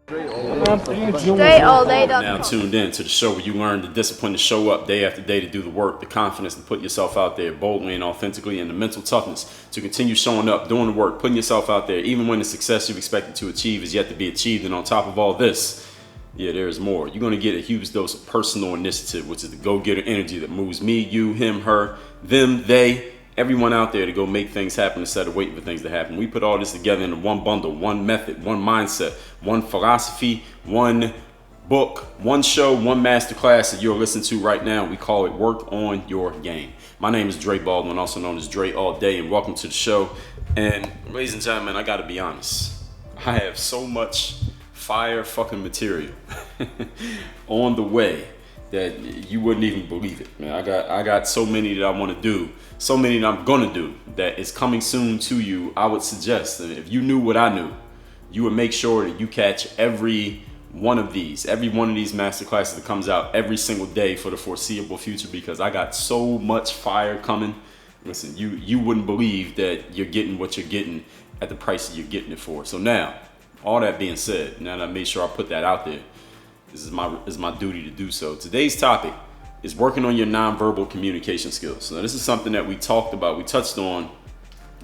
Dre all day. Now tuned in to the show where you learn the discipline to show up day after day to do the work, the confidence to put yourself out there boldly and authentically, and the mental toughness to continue showing up, doing the work, putting yourself out there, even when the success you've expected to achieve is yet to be achieved. And on top of all this, there's more. You're going to get a huge dose of personal initiative, which is the go-getter energy that moves me, you, him, her, them, they, everyone out there to go make things happen instead of waiting for things to happen. We put all this together in one bundle, one method, one mindset, one philosophy, one book, one show, one masterclass that you're listening to right now. We call it Work on Your Game. My name is Dre Baldwin, also known as Dre All Day, and welcome to the show. And ladies and gentlemen, I got to be honest. I have so much fire fucking material on the way that you wouldn't even believe it, man. I got so many that I want to do, so many that I'm gonna do that is coming soon to you. I would suggest that if you knew what I knew, you would make sure that you catch every one of these masterclasses that comes out every single day for the foreseeable future, because I got so much fire coming. Listen, you wouldn't believe that you're getting what you're getting at the price that you're getting it for. So now, all that being said, now that I made sure I put that out there, this is my duty to do so. Today's topic is working on your nonverbal communication skills. Now, this is something that we talked about. We touched on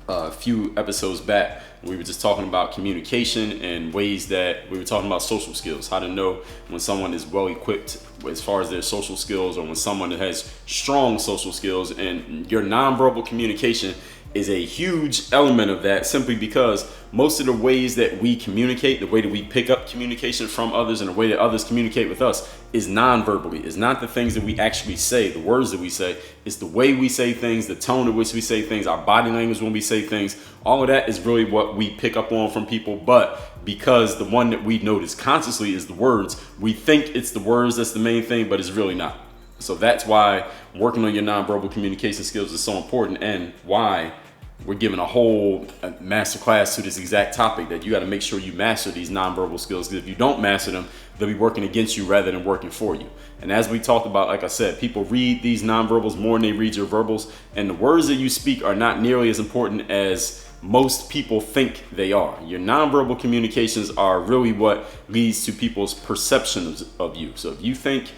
a few episodes back. We were just talking about communication and ways that we were talking about social skills, how to know when someone is well equipped as far as their social skills, or when someone has strong social skills. And your nonverbal communication is a huge element of that, simply because most of the ways that we communicate, the way that we pick up communication from others and the way that others communicate with us is non-verbally. It's not the things that we actually say, the words that we say. It's the way we say things, the tone in which we say things, our body language when we say things. All of that is really what we pick up on from people. But because the one that we notice consciously is the words, we think it's the words that's the main thing, but it's really not. So that's why working on your nonverbal communication skills is so important, and why we're giving a whole masterclass to this exact topic, that you got to make sure you master these nonverbal skills, because if you don't master them, they'll be working against you rather than working for you. And as we talked about, like I said, people read these nonverbals more than they read your verbals, and the words that you speak are not nearly as important as most people think they are. Your nonverbal communications are really what leads to people's perceptions of you. So if you think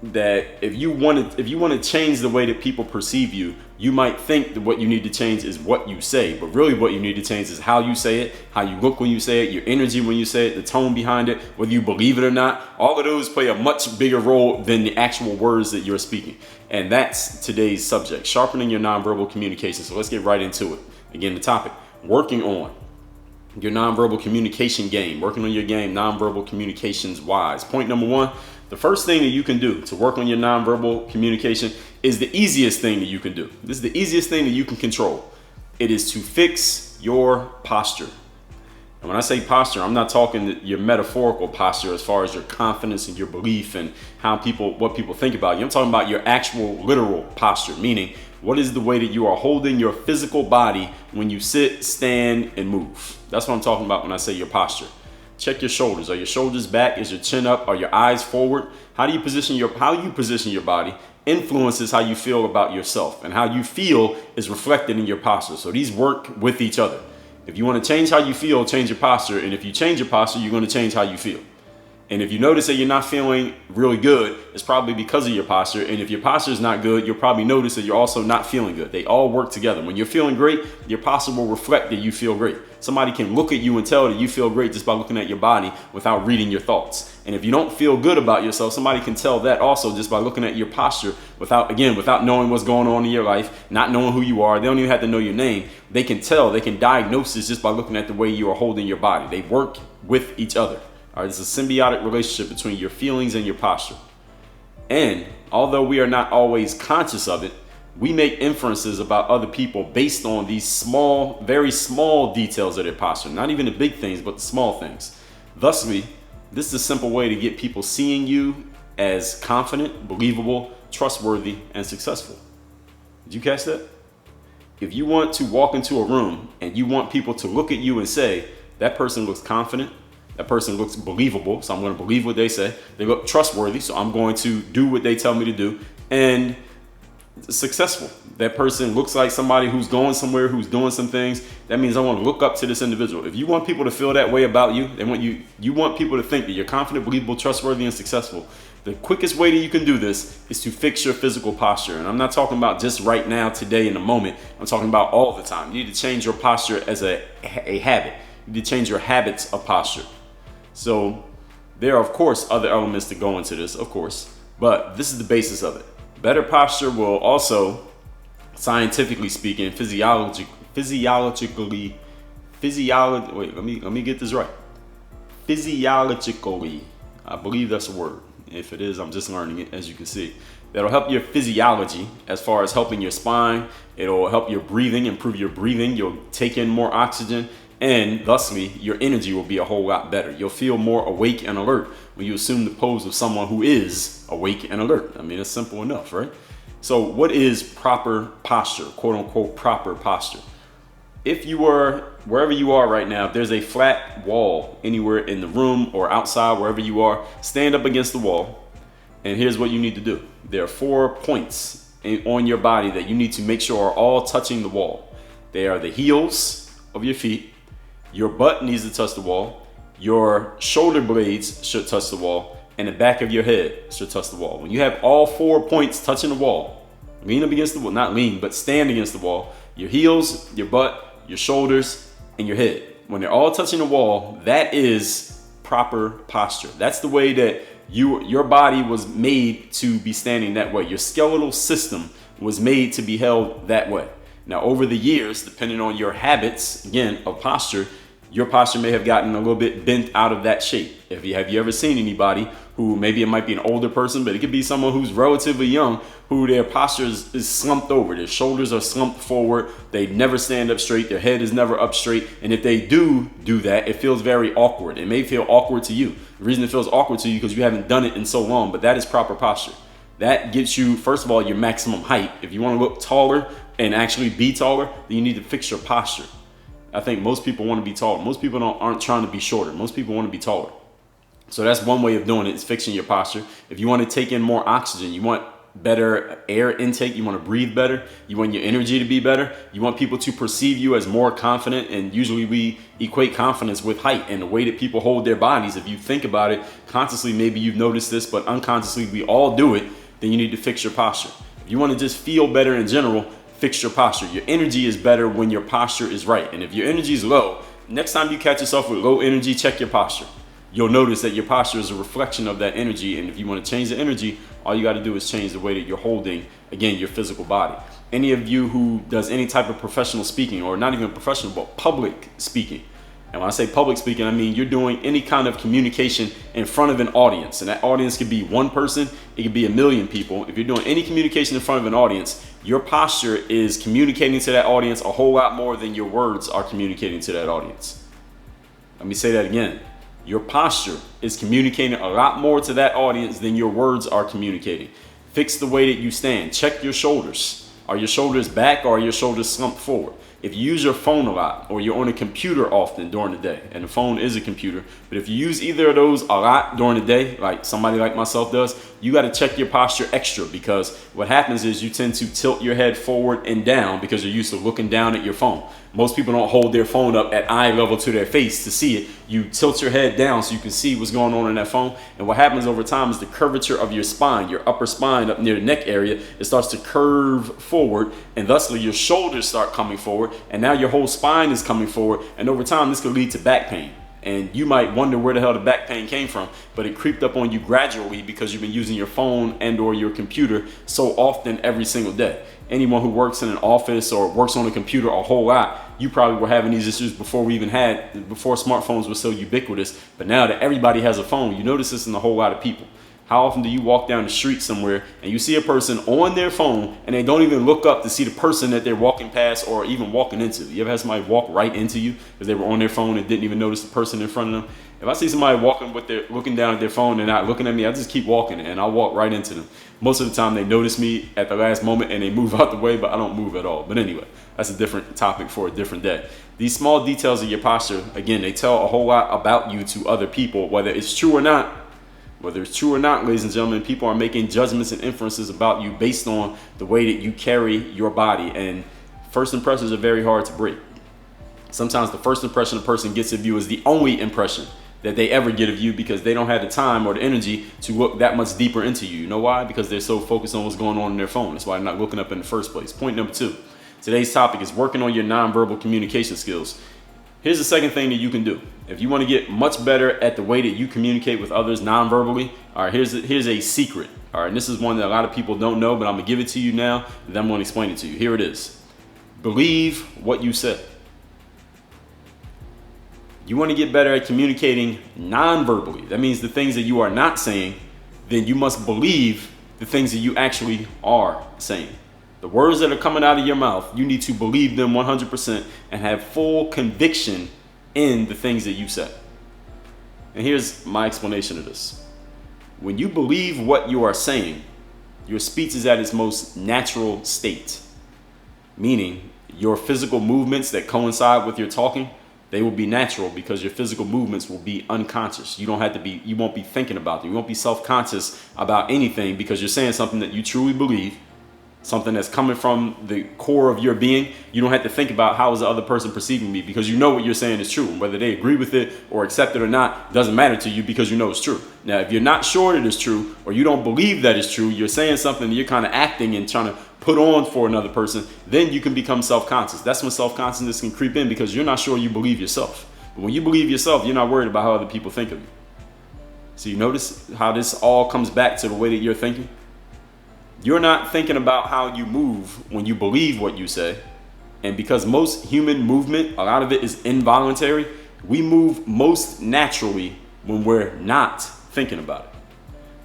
that if you want to change the way that people perceive you, you might think that what you need to change is what you say, but really what you need to change is how you say it, how you look when you say it, your energy when you say it, the tone behind it, whether you believe it or not. All of those play a much bigger role than the actual words that you're speaking. And that's today's subject, sharpening your nonverbal communication. So let's get right into it. Again, the topic, working on your nonverbal communication game, working on your game, nonverbal communications wise. Point number one, the first thing that you can do to work on your nonverbal communication is the easiest thing that you can do. This is the easiest thing that you can control. It is to fix your posture. And when I say posture, I'm not talking your metaphorical posture as far as your confidence and your belief and what people think about you. I'm talking about your actual literal posture, meaning what is the way that you are holding your physical body when you sit, stand, and move. That's what I'm talking about when I say your posture. Check your shoulders. Are your shoulders back? Is your chin up? Are your eyes forward? How you position your body influences how you feel about yourself, and how you feel is reflected in your posture. So these work with each other. If you want to change how you feel, change your posture. And if you change your posture, you're going to change how you feel. And if you notice that you're not feeling really good, it's probably because of your posture. And if your posture is not good, you'll probably notice that you're also not feeling good. They all work together. When you're feeling great, your posture will reflect that you feel great. Somebody can look at you and tell that you feel great just by looking at your body without reading your thoughts. And if you don't feel good about yourself, somebody can tell that also just by looking at your posture without knowing what's going on in your life, not knowing who you are. They don't even have to know your name. They can tell, they can diagnose this just by looking at the way you are holding your body. They work with each other. All right, it's a symbiotic relationship between your feelings and your posture. And although we are not always conscious of it, we make inferences about other people based on these small, very small details of their posture. Not even the big things, but the small things. Thusly, this is a simple way to get people seeing you as confident, believable, trustworthy, and successful. Did you catch that? If you want to walk into a room and you want people to look at you and say, that person looks confident, that person looks believable, so I'm going to believe what they say. They look trustworthy, so I'm going to do what they tell me to do. And successful. That person looks like somebody who's going somewhere, who's doing some things. That means I want to look up to this individual. If you want people to feel that way about you, they want you want people to think that you're confident, believable, trustworthy, and successful. The quickest way that you can do this is to fix your physical posture. And I'm not talking about just right now, today, in the moment. I'm talking about all the time. You need to change your posture as a habit. You need to change your habits of posture. So there are, of course, other elements to go into this, of course, but this is the basis of it. Better posture will also, scientifically speaking, physiologically, wait, let me get this right. Physiologically, I believe that's a word. If it is, I'm just learning it, as you can see. That'll help your physiology as far as helping your spine. It'll help your breathing, improve your breathing. You'll take in more oxygen, and thusly, your energy will be a whole lot better. You'll feel more awake and alert when you assume the pose of someone who is awake and alert. I mean, it's simple enough, right? So what is proper posture, quote unquote proper posture? If you were, wherever you are right now, if there's a flat wall anywhere in the room or outside, wherever you are, stand up against the wall. And here's what you need to do. There are 4 points on your body that you need to make sure are all touching the wall. They are the heels of your feet. Your butt needs to touch the wall. Your shoulder blades should touch the wall. And the back of your head should touch the wall. When you have all 4 points touching the wall, lean up against the wall, not lean, but stand against the wall. Your heels, your butt, your shoulders, and your head. When they're all touching the wall, that is proper posture. That's the way that your body was made to be standing that way. Your skeletal system was made to be held that way. Now, over the years, depending on your habits, again, of posture, your posture may have gotten a little bit bent out of that shape. Have you ever seen anybody who, maybe it might be an older person, but it could be someone who's relatively young, who their posture is slumped over. Their shoulders are slumped forward. They never stand up straight. Their head is never up straight. And if they do that, it feels very awkward. It may feel awkward to you. The reason it feels awkward to you because you haven't done it in so long, but that is proper posture. That gets you, first of all, your maximum height. If you want to look taller and actually be taller, then you need to fix your posture. I think most people want to be taller. Most people aren't trying to be shorter. Most people want to be taller. So that's one way of doing it, is fixing your posture. If you want to take in more oxygen, you want better air intake, you want to breathe better, you want your energy to be better, you want people to perceive you as more confident, and usually we equate confidence with height and the way that people hold their bodies. If you think about it, consciously maybe you've noticed this, but unconsciously we all do it, then you need to fix your posture. If you want to just feel better in general, fix your posture. Your energy is better when your posture is right. And if your energy is low, next time you catch yourself with low energy, check your posture. You'll notice that your posture is a reflection of that energy. And if you want to change the energy, all you got to do is change the way that you're holding, again, your physical body. Any of you who does any type of professional speaking, or not even professional, but public speaking. And when I say public speaking, I mean you're doing any kind of communication in front of an audience. And that audience could be one person, it could be 1 million people. If you're doing any communication in front of an audience, your posture is communicating to that audience a whole lot more than your words are communicating to that audience. Let me say that again. Your posture is communicating a lot more to that audience than your words are communicating. Fix the way that you stand. Check your shoulders. Are your shoulders back or are your shoulders slumped forward? If you use your phone a lot, or you're on a computer often during the day, and the phone is a computer, but if you use either of those a lot during the day, like somebody like myself does, you got to check your posture extra, because what happens is you tend to tilt your head forward and down because you're used to looking down at your phone. Most people don't hold their phone up at eye level to their face to see it. You tilt your head down so you can see what's going on in that phone. And what happens over time is the curvature of your spine, your upper spine up near the neck area, it starts to curve forward, and thusly your shoulders start coming forward, and now your whole spine is coming forward. And over time, this could lead to back pain. And you might wonder where the hell the back pain came from, but it creeped up on you gradually because you've been using your phone and or your computer so often every single day. Anyone who works in an office or works on a computer a whole lot, you probably were having these issues before smartphones were so ubiquitous. But now that everybody has a phone, you notice this in a whole lot of people. How often do you walk down the street somewhere and you see a person on their phone and they don't even look up to see the person that they're walking past or even walking into? You ever had somebody walk right into you because they were on their phone and didn't even notice the person in front of them? If I see somebody looking down at their phone and not looking at me, I just keep walking and I'll walk right into them. Most of the time they notice me at the last moment and they move out the way, but I don't move at all. But anyway, that's a different topic for a different day. These small details of your posture, again, they tell a whole lot about you to other people, whether it's true or not. Whether it's true or not, ladies and gentlemen, people are making judgments and inferences about you based on the way that you carry your body. And first impressions are very hard to break. Sometimes the first impression a person gets of you is the only impression that they ever get of you, because they don't have the time or the energy to look that much deeper into you. You know why? Because they're so focused on what's going on in their phone. That's why they're not looking up in the first place. Point number 2. Today's topic is working on your nonverbal communication skills. Here's the second thing that you can do. If you want to get much better at the way that you communicate with others nonverbally, all right, here's a secret. All right, and this is one that a lot of people don't know, but I'm going to give it to you now, and then I'm going to explain it to you. Here it is. Believe what you said. You want to get better at communicating non-verbally. That means the things that you are not saying, then you must believe the things that you actually are saying. The words that are coming out of your mouth, you need to believe them 100% and have full conviction in the things that you said. And here's my explanation of this. When you believe what you are saying, your speech is at its most natural state. Meaning, your physical movements that coincide with your talking, they will be natural because your physical movements will be unconscious. You won't be thinking about them. You won't be self-conscious about anything because you're saying something that you truly believe, something that's coming from the core of your being. You don't have to think about how is the other person perceiving me, because you know what you're saying is true. And whether they agree with it or accept it or not doesn't matter to you, because you know it's true. Now, if you're not sure that it's true, or you don't believe that it's true, you're saying something that you're kind of acting and trying to put on for another person, then you can become self-conscious. That's when self-consciousness can creep in, because you're not sure you believe yourself. But when you believe yourself, you're not worried about how other people think of you. So you notice how this all comes back to the way that you're thinking? You're not thinking about how you move when you believe what you say. And because most human movement, a lot of it is involuntary, we move most naturally when we're not thinking about it.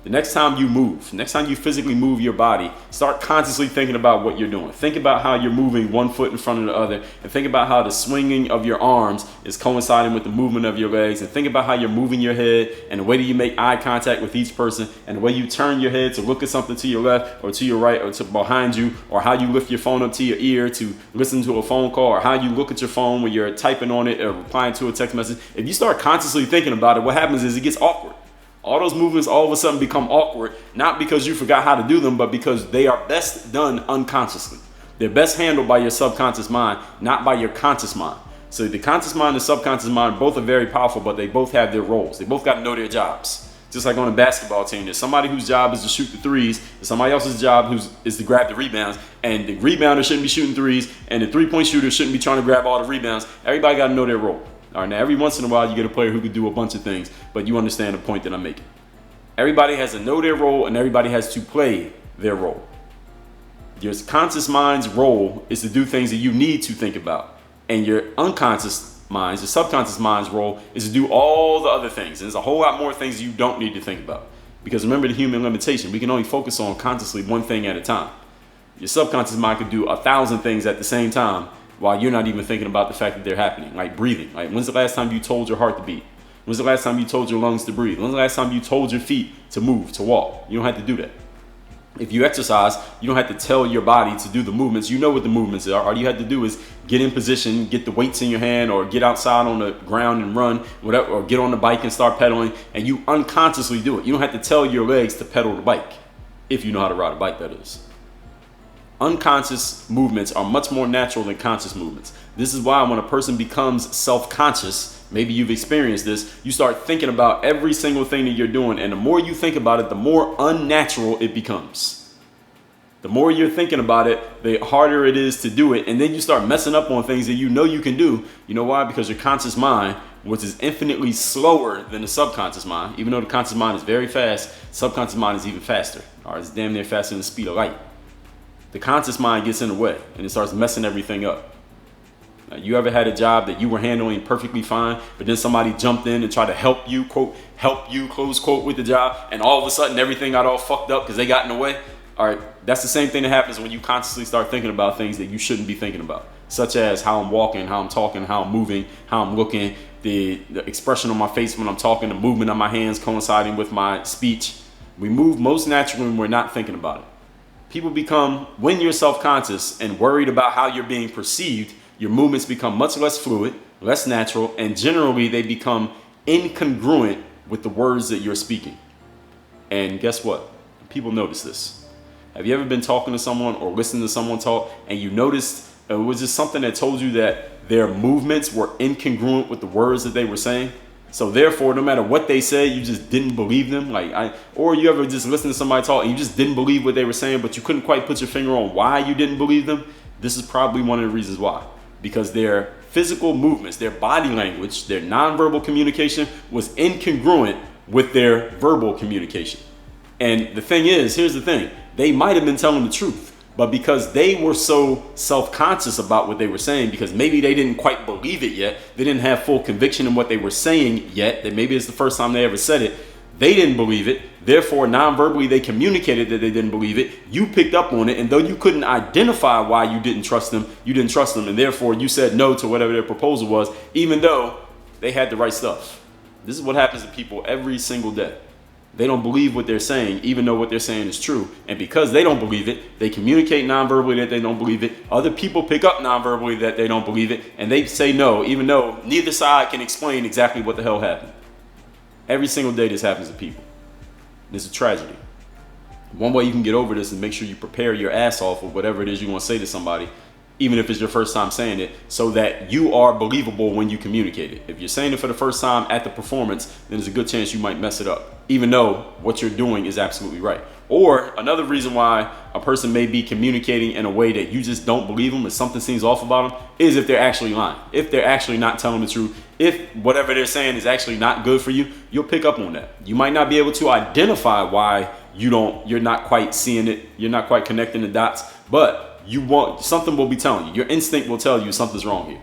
The next time you move, next time you physically move your body, start consciously thinking about what you're doing. Think about how you're moving one foot in front of the other, and think about how the swinging of your arms is coinciding with the movement of your legs, and think about how you're moving your head and the way that you make eye contact with each person, and the way you turn your head to look at something to your left or to your right or to behind you, or how you lift your phone up to your ear to listen to a phone call, or how you look at your phone when you're typing on it or replying to a text message. If you start consciously thinking about it, what happens is it gets awkward. All those movements all of a sudden become awkward, not because you forgot how to do them, but because they are best done unconsciously. They're best handled by your subconscious mind, not by your conscious mind. So the conscious mind and the subconscious mind, both are very powerful, but they both have their roles. They both got to know their jobs. Just like on a basketball team, there's somebody whose job is to shoot the threes, and somebody else's job is to grab the rebounds. And the rebounder shouldn't be shooting threes, and the three-point shooter shouldn't be trying to grab all the rebounds. Everybody got to know their role. All right, now every once in a while you get a player who could do a bunch of things, but you understand the point that I'm making. Everybody has to know their role, and everybody has to play their role. Your conscious mind's role is to do things that you need to think about, and your unconscious mind's, your subconscious mind's role is to do all the other things. And there's a whole lot more things you don't need to think about, because remember the human limitation. We can only focus on consciously one thing at a time. Your subconscious mind could do 1,000 things at the same time, while you're not even thinking about the fact that they're happening, like breathing. Like, when's the last time you told your heart to beat? When's the last time you told your lungs to breathe? When's the last time you told your feet to move, to walk? You don't have to do that. If you exercise, you don't have to tell your body to do the movements. You know what the movements are. All you have to do is get in position, get the weights in your hand, or get outside on the ground and run, whatever, or get on the bike and start pedaling, and you unconsciously do it. You don't have to tell your legs to pedal the bike, if you know how to ride a bike, that is. Unconscious movements are much more natural than conscious movements. This is why when a person becomes self-conscious, maybe you've experienced this, you start thinking about every single thing that you're doing, and the more you think about it, the more unnatural it becomes. The more you're thinking about it, the harder it is to do it, and then you start messing up on things that you know you can do. You know why? Because your conscious mind, which is infinitely slower than the subconscious mind, even though the conscious mind is very fast, subconscious mind is even faster. All right, it's damn near faster than the speed of light. The conscious mind gets in the way, and it starts messing everything up. Now, you ever had a job that you were handling perfectly fine, but then somebody jumped in and tried to help you, quote, help you, close quote, with the job, and all of a sudden everything got all fucked up because they got in the way? All right, that's the same thing that happens when you consciously start thinking about things that you shouldn't be thinking about, such as how I'm walking, how I'm talking, how I'm moving, how I'm looking, the expression on my face when I'm talking, the movement of my hands coinciding with my speech. We move most naturally when we're not thinking about it. People become, when you're self-conscious and worried about how you're being perceived, your movements become much less fluid, less natural, and generally they become incongruent with the words that you're speaking. And guess what? People notice this. Have you ever been talking to someone or listening to someone talk and you noticed it was just something that told you that their movements were incongruent with the words that they were saying? So therefore, no matter what they said, you just didn't believe them. Or you ever just listen to somebody talk and you just didn't believe what they were saying, but you couldn't quite put your finger on why you didn't believe them? This is probably one of the reasons why. Because their physical movements, their body language, their nonverbal communication was incongruent with their verbal communication. And the thing is, here's the thing, they might have been telling the truth, but because they were so self-conscious about what they were saying, because maybe they didn't quite believe it yet, they didn't have full conviction in what they were saying yet, that maybe it's the first time they ever said it, they didn't believe it, therefore non-verbally they communicated that they didn't believe it, you picked up on it, and though you couldn't identify why you didn't trust them, and therefore you said no to whatever their proposal was, even though they had the right stuff. This is what happens to people every single day. They don't believe what they're saying, even though what they're saying is true. And because they don't believe it, they communicate non-verbally that they don't believe it. Other people pick up non-verbally that they don't believe it. And they say no, even though neither side can explain exactly what the hell happened. Every single day this happens to people. This is a tragedy. One way you can get over this is make sure you prepare your ass off with whatever it is you want to say to somebody, even if it's your first time saying it, so that you are believable when you communicate it. If you're saying it for the first time at the performance, then there's a good chance you might mess it up, even though what you're doing is absolutely right. Or another reason why a person may be communicating in a way that you just don't believe them, if something seems off about them, is if they're actually lying. If they're actually not telling the truth, if whatever they're saying is actually not good for you, you'll pick up on that. You might not be able to identify why you're not quite seeing it, you're not quite connecting the dots, but something will be telling you. Your instinct will tell you something's wrong here.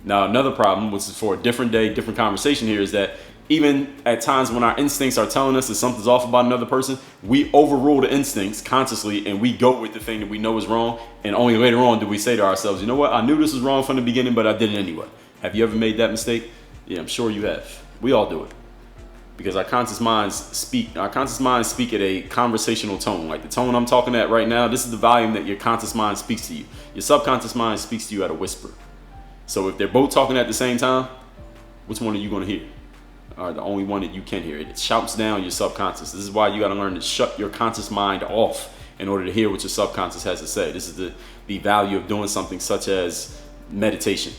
Now, another problem, which is for a different day, different conversation here, is that even at times when our instincts are telling us that something's off about another person, we overrule the instincts consciously and we go with the thing that we know is wrong. And only later on do we say to ourselves, you know what? I knew this was wrong from the beginning, but I did it anyway. Have you ever made that mistake? Yeah, I'm sure you have. We all do it. Because our conscious minds speak at a conversational tone. Like the tone I'm talking at right now, this is the volume that your conscious mind speaks to you. Your subconscious mind speaks to you at a whisper. So if they're both talking at the same time, which one are you going to hear? Or the only one that you can hear. It shouts down your subconscious. This is why you got to learn to shut your conscious mind off in order to hear what your subconscious has to say. This is the value of doing something such as meditation.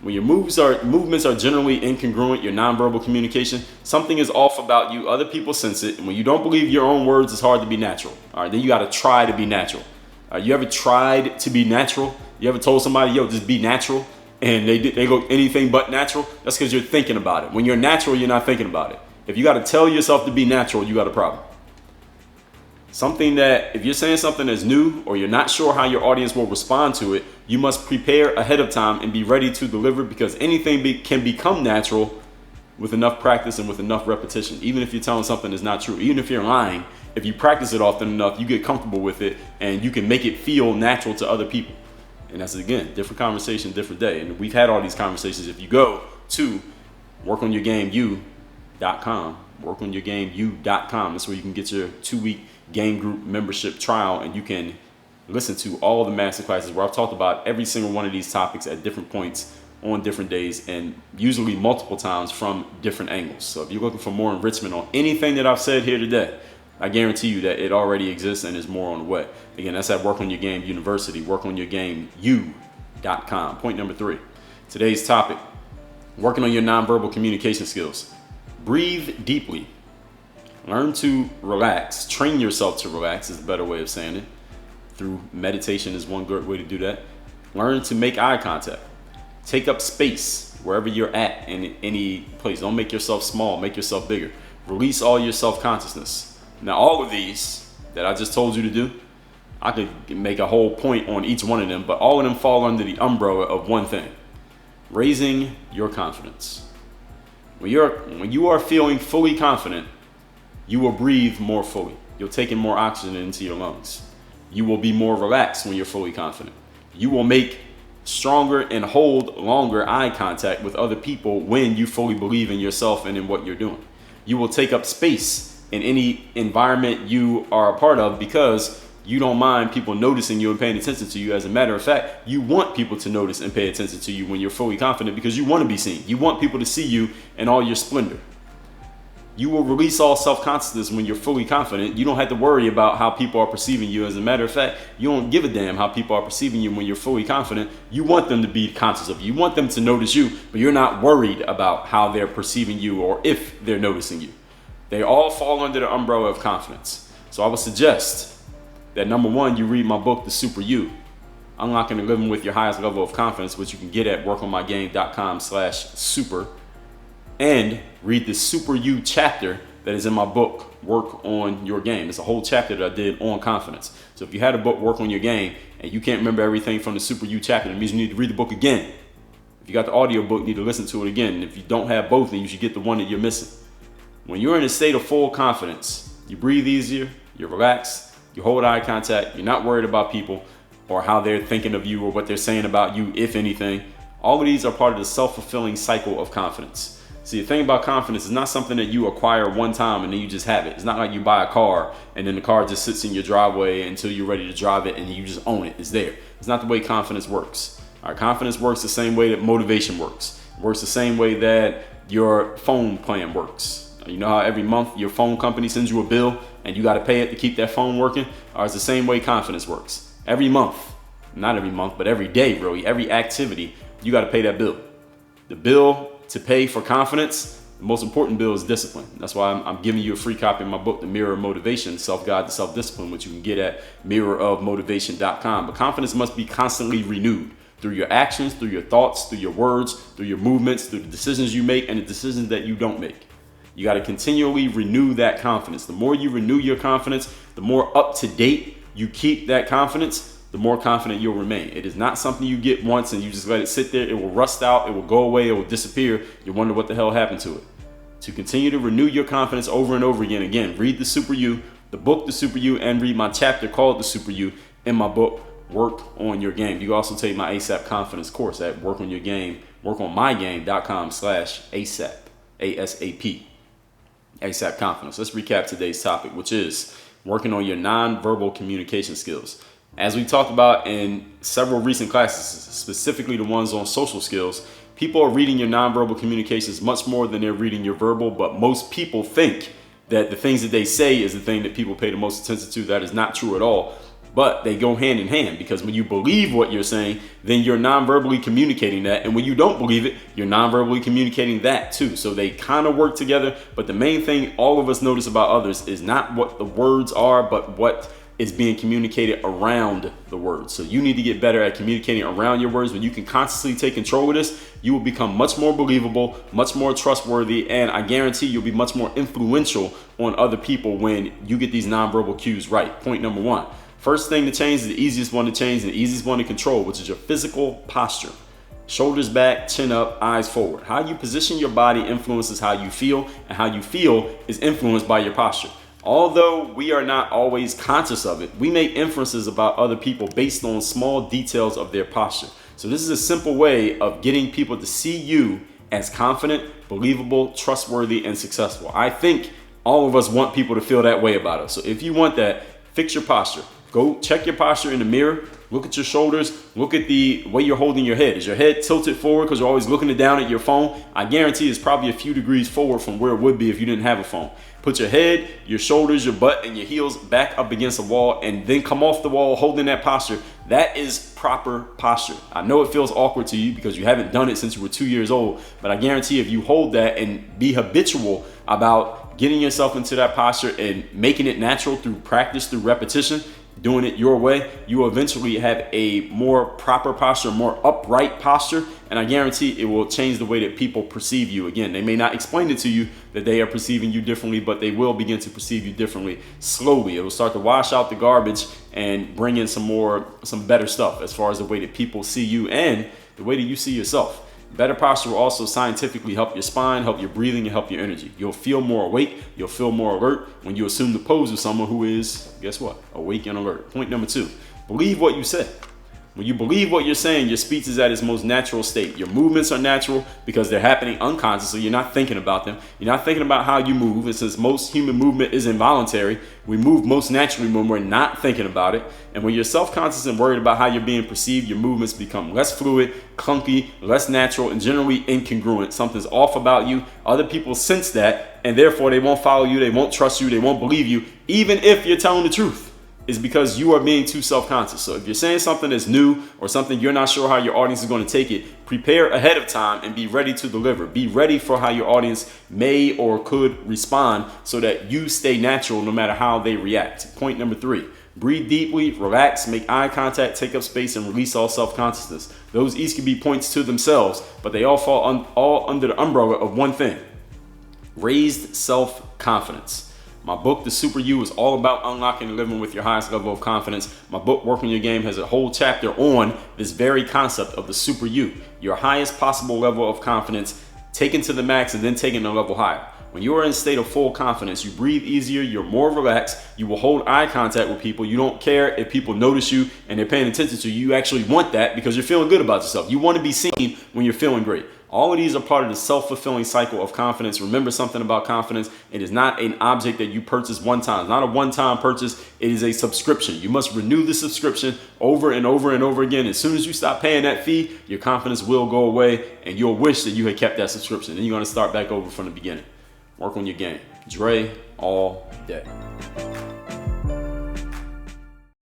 When your movements are generally incongruent, your nonverbal communication, something is off about you. Other people sense it. And when you don't believe your own words, it's hard to be natural. All right, then you got to try to be natural. You ever tried to be natural? You ever told somebody, yo, just be natural? And they go anything but natural? That's because you're thinking about it. When you're natural, you're not thinking about it. If you got to tell yourself to be natural, you got a problem. Something that, if you're saying something that's new or you're not sure how your audience will respond to it, you must prepare ahead of time and be ready to deliver, because anything can become natural with enough practice and with enough repetition. Even if you're telling something that's not true, even if you're lying, if you practice it often enough, you get comfortable with it and you can make it feel natural to other people. And that's, again, different conversation, different day. And we've had all these conversations. If you go to workonyourgameu.com, workonyourgameu.com, that's where you can get your 2-week game group membership trial, and you can listen to all the masterclasses where I've talked about every single one of these topics at different points on different days, and usually multiple times from different angles. So if you're looking for more enrichment on anything that I've said here today, I guarantee you that it already exists and is more on the way. Again, that's at Work On Your Game University, workonyourgameu.com. Point number 3, today's topic, working on your nonverbal communication skills. Breathe deeply. Learn to relax. Train yourself to relax is a better way of saying it. Through meditation is one good way to do that. Learn to make eye contact. Take up space wherever you're at in any place. Don't make yourself small. Make yourself bigger. Release all your self-consciousness. Now, all of these that I just told you to do, I could make a whole point on each one of them, but all of them fall under the umbrella of one thing: raising your confidence. When you are feeling fully confident, you will breathe more fully. You'll take in more oxygen into your lungs. You will be more relaxed when you're fully confident. You will make stronger and hold longer eye contact with other people when you fully believe in yourself and in what you're doing. You will take up space in any environment you are a part of because you don't mind people noticing you and paying attention to you. As a matter of fact, you want people to notice and pay attention to you when you're fully confident because you want to be seen. You want people to see you in all your splendor. You will release all self-consciousness when you're fully confident. You don't have to worry about how people are perceiving you. As a matter of fact, you don't give a damn how people are perceiving you when you're fully confident. You want them to be conscious of you. You want them to notice you, but you're not worried about how they're perceiving you or if they're noticing you. They all fall under the umbrella of confidence. So I would suggest that number one, you read my book, The Super You, Unlocking and Living with Your Highest Level of Confidence, which you can get at workonmygame.com/super. And read the Super You chapter that is in my book, Work on Your Game. It's a whole chapter that I did on confidence. So if you had a book, Work on Your Game, and you can't remember everything from the Super You chapter, that means you need to read the book again. If you got the audio book, you need to listen to it again. And if you don't have both, then you should get the one that you're missing. When you're in a state of full confidence, you breathe easier, you're relaxed, you hold eye contact, you're not worried about people or how they're thinking of you or what they're saying about you, if anything. All of these are part of the self-fulfilling cycle of confidence. See, the thing about confidence is not something that you acquire one time and then you just have it. It's not like you buy a car and then the car just sits in your driveway until you're ready to drive it and you just own it. It's there. It's not the way confidence works. All right, confidence works the same way that motivation works. It works the same way that your phone plan works. You know how every month your phone company sends you a bill and you got to pay it to keep that phone working? Or it's the same way confidence works. Every month, not every month, but every day, really, every activity, you got to pay that bill. The bill to pay for confidence, the most important bill is discipline. That's why I'm giving you a free copy of my book, The Mirror of Motivation, Self-Guide to Self-Discipline, which you can get at mirrorofmotivation.com. But confidence must be constantly renewed through your actions, through your thoughts, through your words, through your movements, through the decisions you make and the decisions that you don't make. You got to continually renew that confidence. The more you renew your confidence, the more up to date you keep that confidence, the more confident you'll remain. It is not something you get once and you just let it sit there. It will rust out, it will go away, it will disappear. You wonder what the hell happened to it. To continue to renew your confidence over and over again, read The Super You, the book, The Super You, and read my chapter called The Super You in my book, Work on Your Game. You can also take my ASAP confidence course at workonmygame.com/ASAP, ASAP, ASAP confidence. Let's recap today's topic, which is working on your nonverbal communication skills. As we talked about in several recent classes, specifically the ones on social skills, people are reading your nonverbal communications much more than they're reading your verbal, but most people think that the things that they say is the thing that people pay the most attention to. That is not true at all, but they go hand in hand, because when you believe what you're saying, then you're nonverbally communicating that, and when you don't believe it, you're nonverbally communicating that too. So they kind of work together, but the main thing all of us notice about others is not what the words are, but what is being communicated around the words. So you need to get better at communicating around your words. When you can consciously take control of this, you will become much more believable, much more trustworthy, and I guarantee you'll be much more influential on other people when you get these nonverbal cues right. Point number one. First thing to change is the easiest one to change and the easiest one to control, which is your physical posture. Shoulders back, chin up, eyes forward. How you position your body influences how you feel, and how you feel is influenced by your posture. Although we are not always conscious of it, we make inferences about other people based on small details of their posture. So this is a simple way of getting people to see you as confident, believable, trustworthy, and successful. I think all of us want people to feel that way about us. So if you want that, fix your posture. Go check your posture in the mirror. Look at your shoulders. Look at the way you're holding your head. Is your head tilted forward because you're always looking down at your phone? I guarantee it's probably a few degrees forward from where it would be if you didn't have a phone. Put your head, your shoulders, your butt, and your heels back up against the wall, and then come off the wall holding that posture. That is proper posture. I know it feels awkward to you because you haven't done it since you were 2 years old, but I guarantee if you hold that and be habitual about getting yourself into that posture and making it natural through practice, through repetition, doing it your way, you will eventually have a more proper posture, more upright posture, and I guarantee it will change the way that people perceive you. Again, they may not explain it to you that they are perceiving you differently, but they will begin to perceive you differently slowly. It will start to wash out the garbage and bring in some better stuff as far as the way that people see you and the way that you see yourself. Better posture will also scientifically help your spine, help your breathing, and help your energy. You'll feel more awake, you'll feel more alert when you assume the pose of someone who is, guess what, awake and alert. Point number two, believe what you say. When you believe what you're saying, your speech is at its most natural state. Your movements are natural because they're happening unconsciously. You're not thinking about them. You're not thinking about how you move. And since most human movement is involuntary, we move most naturally when we're not thinking about it. And when you're self-conscious and worried about how you're being perceived, your movements become less fluid, clunky, less natural, and generally incongruent. Something's off about you. Other people sense that, and therefore they won't follow you, they won't trust you, they won't believe you, even if you're telling the truth. Is because you are being too self-conscious. So if you're saying something that's new or something you're not sure how your audience is going to take it, prepare ahead of time and be ready to deliver. Be ready for how your audience may or could respond so that you stay natural no matter how they react. Point number 3, breathe deeply, relax, make eye contact, take up space, and release all self-consciousness. Those each can be points to themselves, but they all fall all under the umbrella of one thing: raised self-confidence. My book, The Super You, is all about unlocking and living with your highest level of confidence. My book, Work on Your Game, has a whole chapter on this very concept of the Super You, your highest possible level of confidence, taken to the max and then taken a level higher. When you are in a state of full confidence, you breathe easier, you're more relaxed, you will hold eye contact with people. You don't care if people notice you and they're paying attention to you. You actually want that because you're feeling good about yourself. You want to be seen when you're feeling great. All of these are part of the self-fulfilling cycle of confidence. Remember something about confidence: it is not an object that you purchase one time. It's not a one-time purchase. It is a subscription. You must renew the subscription over and over and over again. As soon as you stop paying that fee, your confidence will go away and you'll wish that you had kept that subscription. Then you're going to start back over from the beginning. Work on your game. Dre all day.